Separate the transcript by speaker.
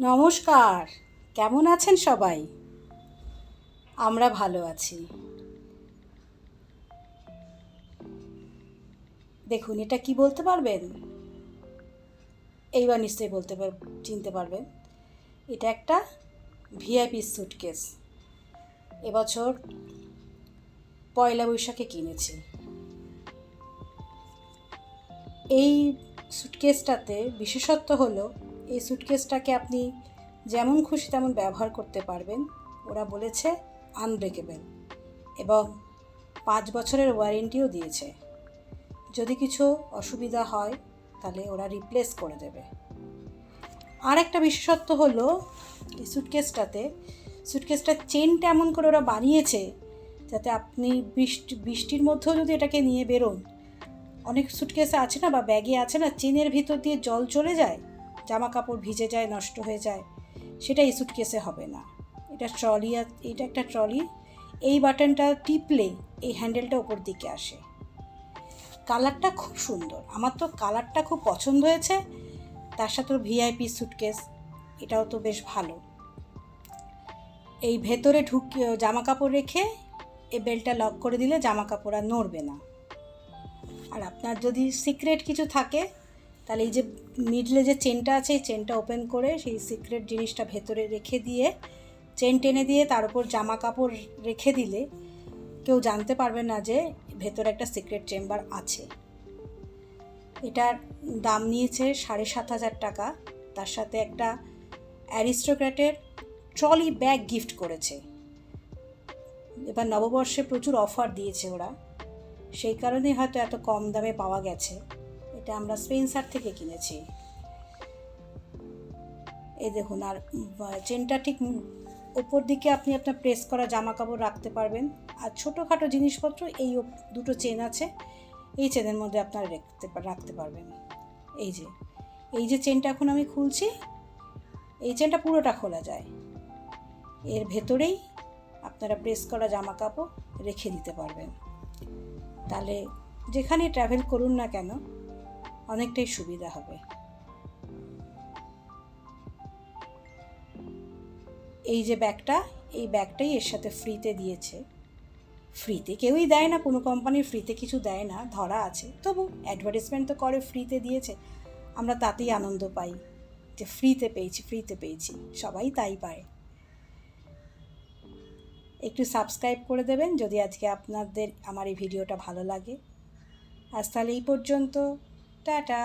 Speaker 1: নমস্কার। কেমন আছেন সবাই? আমরা ভালো আছি। দেখুন, এটা কি বলতে পারবেন? এইবার নিশ্চয়ই চিনতে পারবেন। এটা একটা ভিআইপি স্যুটকেস। এবছর পয়লা বৈশাখে কিনেছি। এই স্যুটকেসটাতে বিশেষত্ব হলো, এই স্যুটকেসটাকে আপনি যেমন খুশি তেমন ব্যবহার করতে পারবেন। ওরা বলেছে আনব্রেকেবল এবং 5 বছরের ওয়ারেন্টিও দিয়েছে। যদি কিছু অসুবিধা হয় তাহলে ওরা রিপ্লেস করে দেবে। আর একটা বিশেষত্ব হলো, এই সুটকেসটার চেনটা এমন করে ওরা বানিয়েছে যাতে আপনি বৃষ্টির মধ্যেও যদি এটাকে নিয়ে বেরোন, অনেক সুটকেসে আছে না, বা ব্যাগে আছে না, চেনের ভিতর দিয়ে জল চলে যায়, জামা কাপড় ভিজে যায়, নষ্ট হয়ে যায়, সেটা এই সুটকেসে হবে না। এটা একটা ট্রলি। এই বাটনটা টিপলে এই হ্যান্ডেলটা ওপর দিকে আসে। কালারটা খুব সুন্দর, আমার তো কালারটা খুব পছন্দ হয়েছে। তার সাথে ভিআইপি স্যুটকেস, এটাও তো বেশ ভালো। এই ভেতরে জামা কাপড় রেখে এই বেল্টটা লক করে দিলে জামা কাপড় আর নড়বে না। আর আপনার যদি সিক্রেট কিছু থাকে তাহলে এই যে মিডলে যে চেনটা আছে, এই চেনটা ওপেন করে সেই সিক্রেট জিনিসটা ভেতরে রেখে দিয়ে চেন টেনে দিয়ে তার উপর জামা কাপড় রেখে দিলে কেউ জানতে পারবে না যে ভেতরে একটা সিক্রেট চেম্বার আছে। এটার দাম নিয়েছে 7,500 টাকা। তার সাথে একটা অ্যারিস্টোক্র্যাটের ট্রলি ব্যাগ গিফট করেছে। এবার নববর্ষে প্রচুর অফার দিয়েছে ওরা, সেই কারণেই হয়তো এত কম দামে পাওয়া গেছে। এটা আমরা স্পেন্সার থেকে কিনেছি। এই দেখুন, আর চেনটা ঠিক ওপর দিকে আপনি আপনার প্রেস করা জামা কাপড় রাখতে পারবেন। আর ছোটোখাটো জিনিসপত্র এই দুটো চেন আছে, এই চেনের মধ্যে আপনারা রাখতে পারবেন। এই যে চেনটা এখন আমি খুলছি, এই চেনটা পুরোটা খোলা যায়। এর ভেতরেই আপনারা প্রেস করা জামা কাপড় রেখে দিতে পারবেন। তাহলে যেখানে ট্রাভেল করুন না কেন অনেকটাই সুবিধা হবে। এই যে এই ব্যাগটাই এর সাথে ফ্রিতে দিয়েছে। ফ্রিতে কেউই দেয় না, কোনো কোম্পানির ফ্রিতে কিছু দেয় না, ধরা আছে। তবু অ্যাডভার্টাইজমেন্ট তো করে, ফ্রিতে দিয়েছে, আমরা তাতেই আনন্দ পাই যে ফ্রিতে পেয়েছি। সবাই তাই পায়। একটু সাবস্ক্রাইব করে দেবেন যদি আজকে আপনাদের আমার এই ভিডিওটা ভালো লাগে। আজ তাহলে এই পর্যন্ত। টাটা।